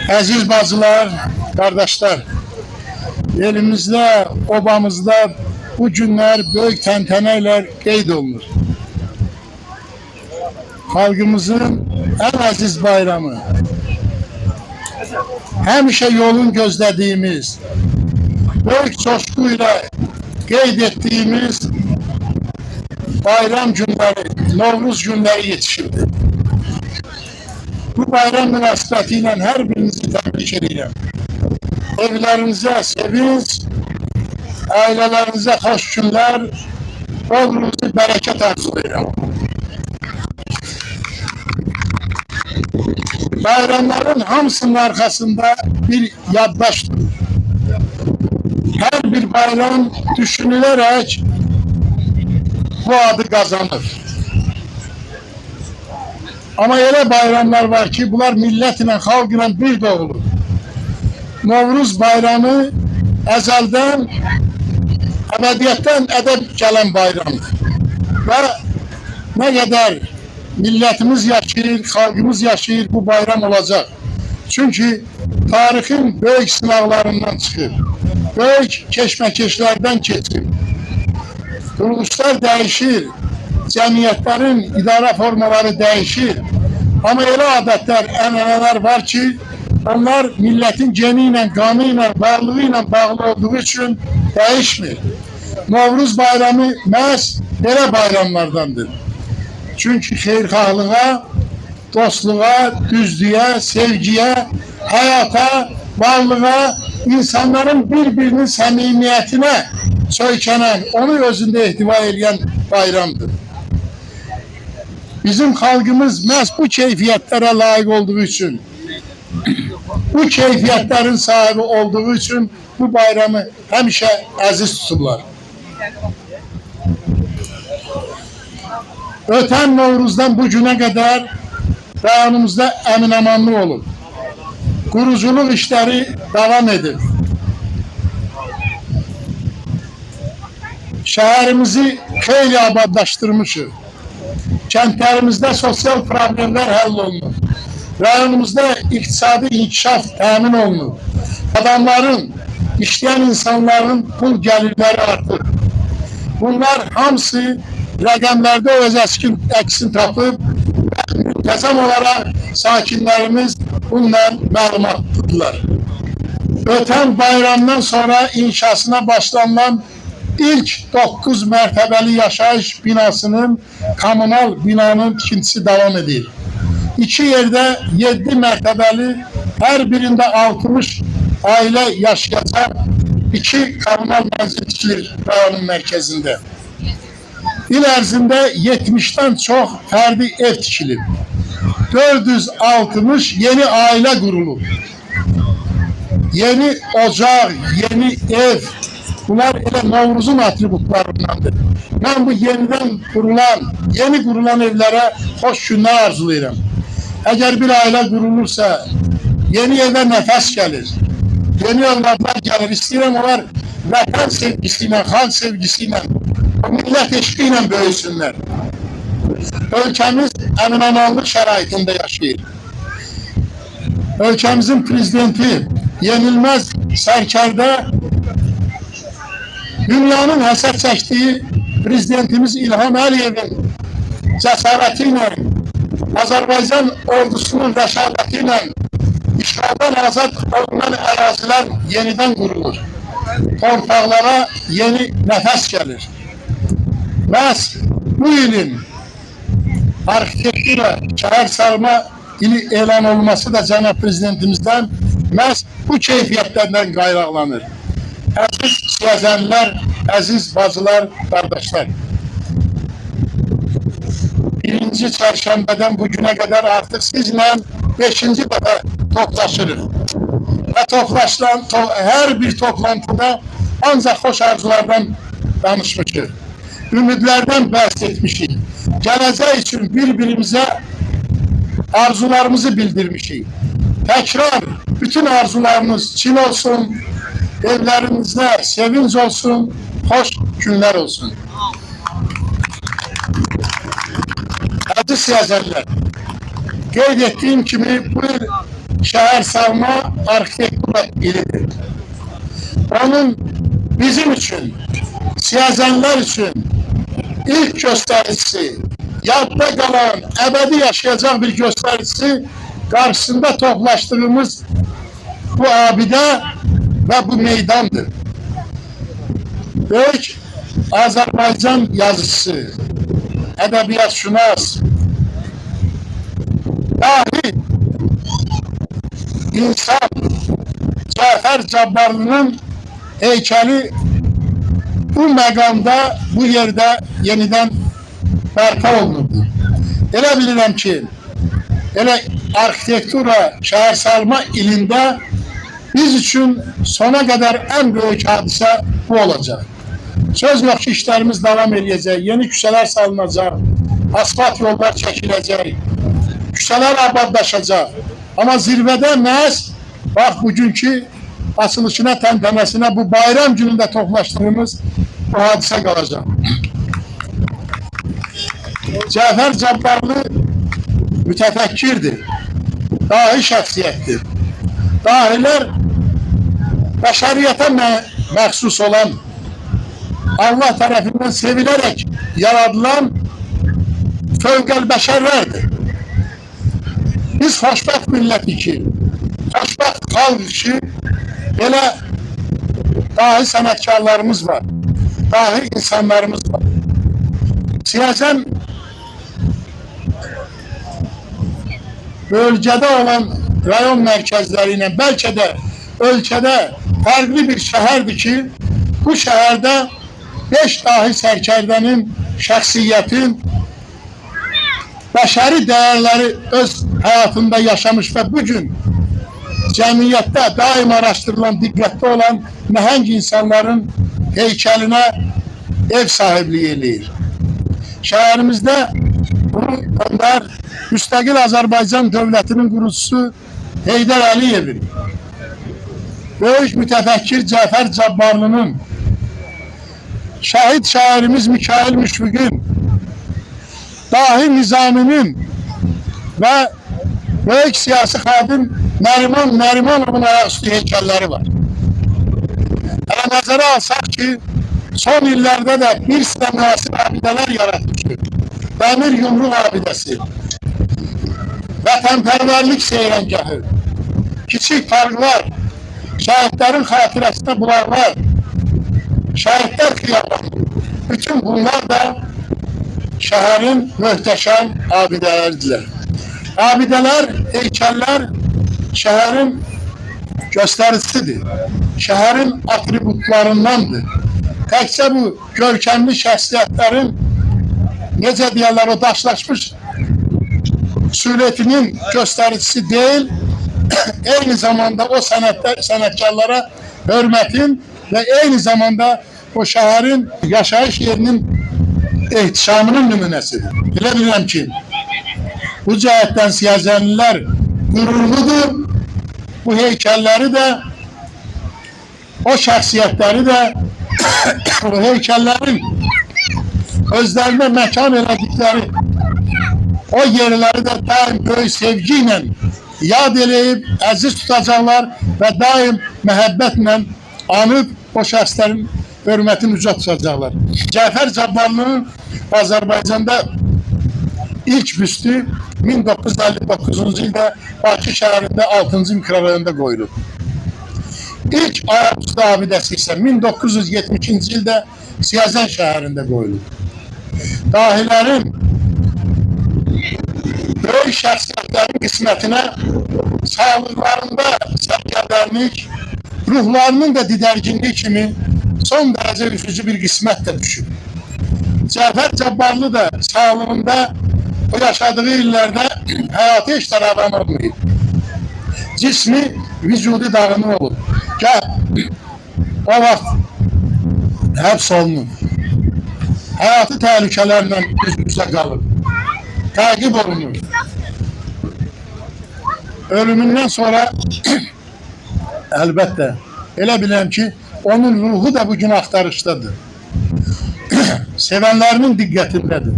Aziz bacılar, kardeşler, elimizde, obamızda bu günler büyük tenteneyle qeyd olunur. Halkımızın en aziz bayramı, həmişə yolun gözlediğimiz, büyük coşkuyla qeyd ettiğimiz bayram günleri, Novruz günleri yetişildi. Bu bayram münasebetiyle her birinizi tebrik ederim. Evlerinize sevinç, ailelerinize hoş günler, bolluğunuzu bereket arzu ederim. Bayramların hamısının arkasında bir yaddaş durur. Her bir bayram düşünülerek bu adı kazanır. Ama öyle bayramlar var ki bunlar milletle, halkla bir doğulur. Novruz bayramı ezelden, ebediyetten edep gelen bayramdır. Ve ne kadar milletimiz yaşayır, halkımız yaşayır, bu bayram olacak. Çünkü tarihin büyük sınavlarından çıkır. Büyük keşmekeşlerden geçir. Kuruluşlar değişir. Cemiyetlerin idare formaları değişir. Ama öyle adetler, enaneler var ki onlar milletin geniyle, kanıyla, varlığıyla bağlı olduğu için değişmiyor. Novruz bayramı məhz belə bayramlardandır. Çünkü xeyirxahlığa, dostluğa, düzlüğe, sevgiye, hayata, varlığa, insanların birbirinin samimiyetine söykenen, onu özünde ihtiva eden bayramdır. Bizim halkımız məhz bu keyfiyetlere layık olduğu için, bu keyfiyetlerin sahibi olduğu için bu bayramı həmişə aziz tuturlar. Öten Novruz'dan bu güne kadar rayonumuzda emin-amanlı olun. Kuruculuk işleri devam edir. Şehirimizi xeyli abadlaştırmışız. Kentlerimizde sosyal problemler hallolunur. Rayonumuzda iktisadi inkişaf temin olunur. Adamların, işleyen insanların pul gelirleri artır. Bunlar hamısı rəqəmlərdə öz əksini tapıb, müntəzəm olaraq sakinlərimiz bununla məlumatlıdırlar. Ötən bayramdan sonra inşasına başlanılan ilk 9 mərtəbəli yaşayış binasının, kommunal binanın tikintisi devam edir. İki yerde 7 mərtəbəli, her birinde 60 aile yaşayacak 2 kommunal mənzil tikilir rayonun merkezinde. İl ərzində 70'ten çok ferdi ev tikilib. 460 yeni aile kurulur. Yeni ocaq, yeni ev, bunlar elə Novruz'un atributlarındandır. Ben bu yeni kurulan evlere hoş günler arzulayıram. Eğer bir aile kurulursa, yeni eve nefes gelir. Yeni evlatlar gelir. İstəyirəm onlar vətən sevgisiyle, xalq sevgisiyle, millet eşqiyle böyüsünler. Ülkemiz emin-amanlıq şəraitində yaşayır. Ülkemizin prezidenti, yenilmez sərkərdə, dünyanın həsər çəkdiyi prezidentimiz İlham Əliyevin cəsarətiyle, Azərbaycan ordusunun rəşadətiyle işğaldan azad olunan ərazilər yeniden kurulur. Torpaqlara yeni nefes gelir. Məhz bu ilin arxitektura, şəhər salma ili elan olması da Cənab Prezidentimizden məhz bu keyfiyyətlərdən qaynaqlanır. Əziz siyasənlər, əziz bacılar, qardaşlar. Birinci çarşambadan bugüne kadar artık sizle 5. defa toplaşırız. Ve toplaşılan her bir toplantıda ancak hoş arzulardan danışmışız. Ümidlerden bahsetmişiz. Geleceği için birbirimize arzularımızı bildirmişiz. Tekrar bütün arzularımız Çin olsun, evlerimizde sevinç olsun, hoş günler olsun. Aziz siyasətlər, qeyd ettiğim kimi bu şehir salma arxitektura ilidir. Onun bizim için, siyazenler için ilk gösterisi, yadda kalan, ebedi yaşayacak bir gösterisi karşısında toplaştığımız bu abide ve bu meydandır. Büyük Azerbaycan yazısı, edebiyat şunas, dahi insan Cafer Cabbarlı'nın heykeli bu məqamda, bu yerde yeniden bərpa olunurdu. Elə bilirəm ki, elə arxitektura, şəhər salma ilində biz için sona kadar en büyük hadise bu olacak. Söz yok ki işlerimiz devam edecek, yeni küçeler salınacak, asfalt yollar çekilecek, küçeler abadlaşacak. Ama zirvede məhz bak bugünkü açılışına, təntənəsinə bu bayram günündə toplaşdığımız bu hadise kalacak. Cafer Cabbarlı mütefekkirdir, dahi şəxsiyyətdir. Dahiler beşeriyete məxsus olan, Allah tarafından sevilerek yaradılan fövqəlbəşərlərdir. Biz xoşbəxt millətik ki, xoşbəxt xalq ki, belə dahi sənətkarlarımız var, dahi insanlarımız var. Siyasen bölgede olan rayon mərkəzləriyle belki de ölkədə farklı bir şəhərdir ki, bu şəhərdə 5 dahi sərkərdənin şəxsiyyətin bəşəri dəyərləri öz həyatında yaşamış və bugün cəmiyyətdə daim araşdırılan, diqqətli olan nəhəng insanların heykəlinə ev sahibliyi eləyir. Şəhərimizdə bunu öndər müstəqil Azərbaycan dövlətinin qurucusu Heydər Əliyevin, böyük mütəfəkkir Cafer Cabbarlı'nın, şəhid şairimiz Mikail Müşfiqin, dahi Nizaminin ve büyük siyasi xadim Nərimanovun ayaküstü heykelleri var. Hele nəzərə alsaq ki, son illerde de bir sıra müasir abideler yaratmışdır. Dəmir Yumruq abidesi, vətənpərvərlik seyrəngahı, kiçik parklar, şəhidlərin xatirəsində bulaqlar, şəhidlər xiyabanı, bütün bunlar da şəhərin möhtəşəm abidələridirlər. Abidələr, heykəllər şəhərin göstəricisidir, şəhərin atributlarındandır. Təkcə bu görkəmli şəxsiyyətlərin, necə deyərlər, o daşlaşmış sürətinin göstəricisi deyil, eyni zamanda o sənətkarlara hörmətin və eyni zamanda o şəhərin yaşayış yerinin ehtişamının nümunəsidir. Elə bilirəm ki, bu cəhətdən siyazənlilər qürurludur, bu heykəlləri də, o şəxsiyyətləri də, o heykəllərin özlərinə məkan elədikləri o yerləri də daim böyük sevgi ilə yad eləyib, əziz tutacaqlar və daim məhəbbətlə anıb o şəxslərin hörmətini uca tutacaqlar. Cafer Cabbarlı'nın Azərbaycanda ilk büstü 1959-cu ildə Bakı şəhərində 6-cı mikrorayonda qoyulub. İlk ayaküstü abidəsi isə 1972-ci ildə Siyazən şəhərində qoyulub. Dahilərin, böyük şəxsiyyətlərin qismətinə sağlıqlarında sərkərdərlik, ruhlarının da didərginliyi kimi son dərəcə üzücü bir qismət də düşüb. Cafer Cabbarlı da sağlığında o yaşadığı illərdə həyatı heç tərəfən olmayıb. Cismi, vücudu dağınıq olub. O vaxt həbs olunub. Həyatı təhlükələrlə üz-üzə qalıb. Təqib olunur. Ölümündən sonra əlbəttə elə biləm ki, onun ruhu da bugün axtarışdadır. Sevənlərinin diqqətindədir.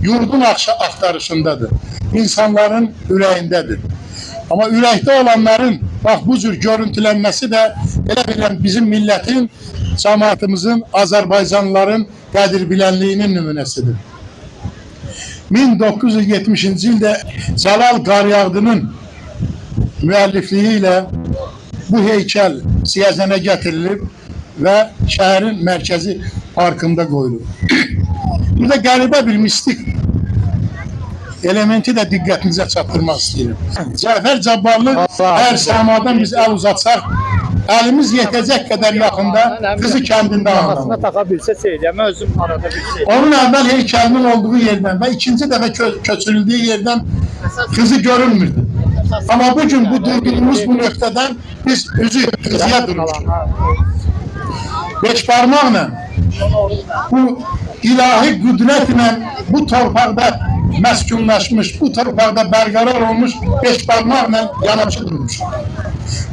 Yurdun axtarışındadır. İnsanların ürəyindədir. Ama ürəkdə olanların bax bu cür görüntülənməsi də elə bilən bizim millətin, cəmaatımızın, Azərbaycanlıların qədir bilənliyinin nümunəsidir. 1970-ci ildə Cəlal Qaryağdı'nın müəllifliyi ilə bu heykəl Siyəzənə gətirilib və şəhərin mərkəzi parkında qoyulub. Burada qəribə bir mistik elementi də diqqətinizə çatdırmaq istəyirəm. Cəfər Cabbarlı hər səmadan biz əl uzatsaq, əlimiz yetəcək qədər yaxında Qızı kəndində Kafasına taka bilse söyleyemem, özüm arada bir şey. Onun əvvəl heykəlinin olduğu yerdən və ikinci dəfə köçürüldüyü yerdən Qızı görünmürdü. Ama bugün bu durduğumuz bu nöqtədən biz üzü Qızıya durmuşuq. Beş parmaqla bu ilahi qüdrətlə bu torpaqda məskunlaşmış, bu torpaqda bərqərar olmuş beş parmaqla yanaşı durmuş.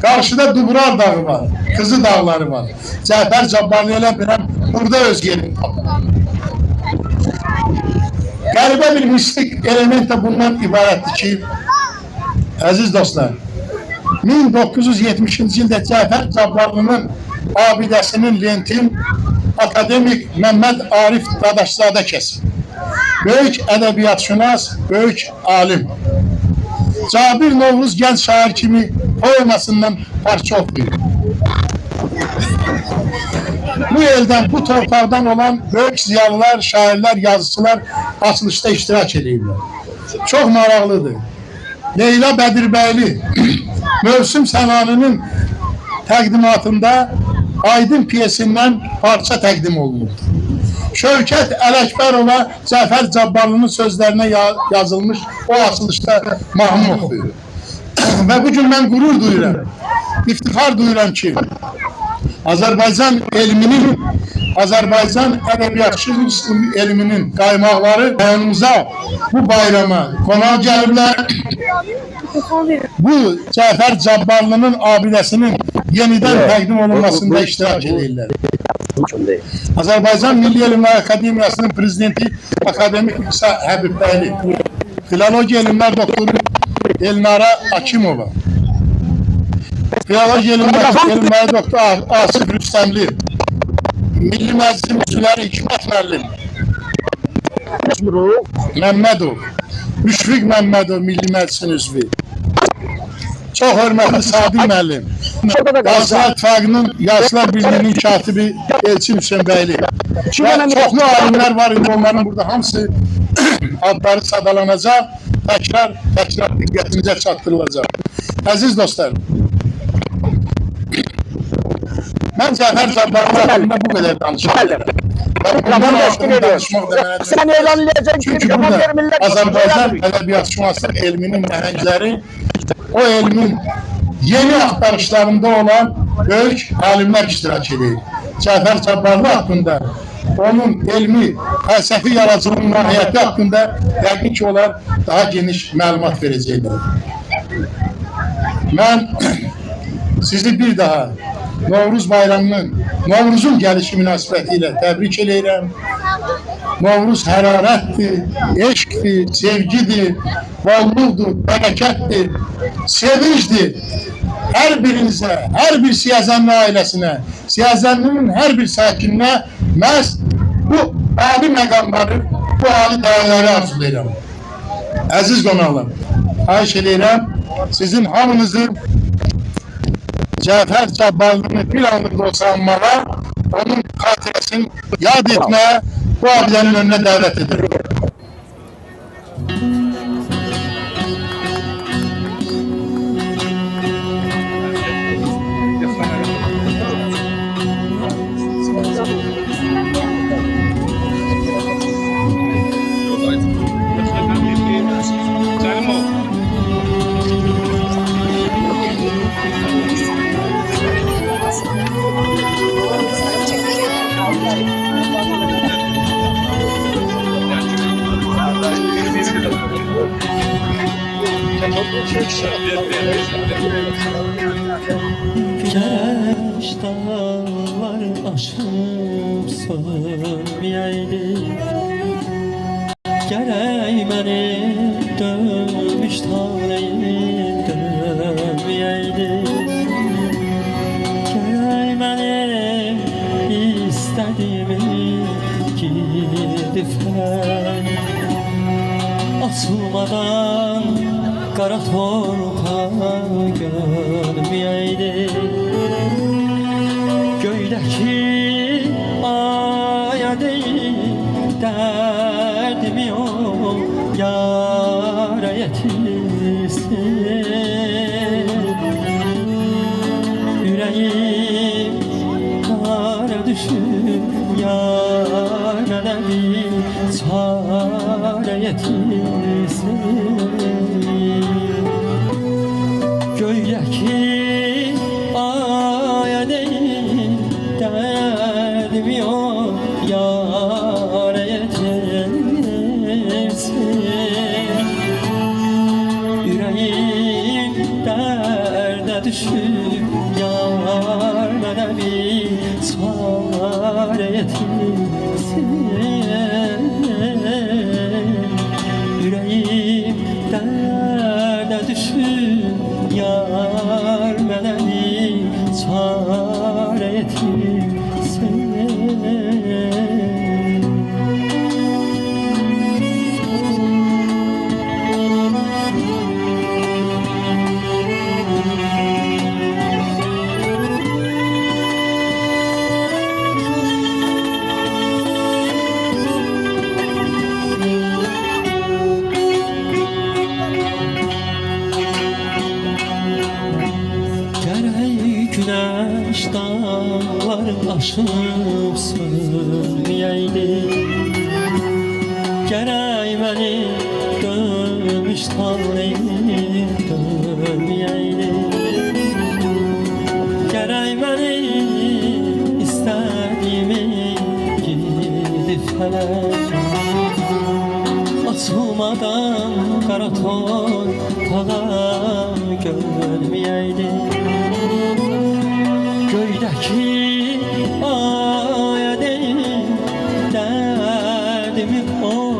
Karşıda Dubrar dağı var, Kızı dağları var. Cəfər Cabbarlı ilə bilən burada öz yerini tapır. Qəribə bir mistik element də bundan ibarətdir ki, əziz dostlar, 1970-ci ildə Cəfər Cabbarlının abidəsinin lentin akademik Məhəmməd Arif Dadaşzadə kəsib. Böyük ədəbiyyatşünas, böyük alim. Cabir Novruz gənc şair kimi poemasından parça oxuyur. Bu eldən, bu torpaqdan olan böyük ziyalılar, şairlər, yazıcılar açılışda iştirak edirlər. Çox maraqlıdır. Leyla Bədirbəyli Mövsüm Sənanının təqdimatında Aydın piyesindən parça təqdim olunur. Şövkət Ələkbərova Cəfər Cabbarlının sözlərinə yazılmış o açılışda mahnı oxuyur. Və bugün mən qürur duyuram, iftixar duyuram ki, Azərbaycan elminin, Azərbaycan ədəbiyyatçı elminin qaymaqları yanımıza bu bayrama qonaq gəliblər. Bu Cəfər Cabbarlının abidəsinin yenidən təqdim olunmasında iştirak edirlər. Azərbaycan Milli Elmlər Akademiyasının prezidenti akademik İsa Həbibbəyli, Filologiya Elmlər Doktoru Elnara Akimova, Filologiya Elmlər Doktoru Asif Rüstəmli, Milli Məclisin üzvləri Hikmət müəllim, Məmmədov, Müşfiq Məmmədov Milli Məclisin üzvü, çox hörmətli Sadi müəllim, Yazılar İttifaqının Yazılar Birliyinin katibi Elçin Hüseynbəyli və çoxlu alimlər var, onların burada hamısı adları sadalanacaq, təkrar diqqətinizə çatdırılacaq. Əziz dostlar, mən Cəfər Cabbarlı haqqında bu qədər danışmalıyım. Bundan artıq danışmaq da mənə çünki burada Azərbaycan ədəbiyyatşünaslıq elminin nəhəngləri o elmin yeni axtarışlarında olan böyük alimlər iştirak edir. Cəfər Cabbarlı haqqında, onun elmi, fəlsəfi yaradıcılığın mahiyyəti haqqında yəqin ki, onlar daha geniş məlumat verəcəklər. Mən sizi bir daha Novruz bayramının, Novruzun gəlişi münasibəti ilə təbrik edirəm. Novruz hərarətdir, eşqdir, sevgidir, bolluqdur, bərəkətdir, sevincdir. Hər birinizə, hər bir Siyəzənli ailəsinə, Siyəzənlinin hər bir sakininə məhz bu ali məqamları, bu ali dəyərləri arzulayıram. Əziz qonaqlar, xahiş edirəm, sizin hamınızı Cəfər Cabbarlını bir anlık olsa anmağa, onun xatirəsini yad etməyə bu abidənin önünə dəvət edir. Güneş dağlar aşıp sönmeyeydi, gerek beni dövmüş talihim torpağı görmeyeydi. Göydeki aya değil derdimi o yara yetirsin. Yüreğim kara düşür yarana bir çare yetirsin. Göydeki aya değil derdimi o yara yetirsin. Yüreğim derde düşüp yarlara bir çare yetirsin. Yüreğim derde düşüp yar mənə bir çare yetirsin. Güneş dağlar aşıp sönmeyeydi. Gerek beni dönmüş talihim dönmeyeydi. Gerek beni istediğimi gidip felek açılmadan kara torpağa görmeyeydi. Göydeki aya değil derdimi o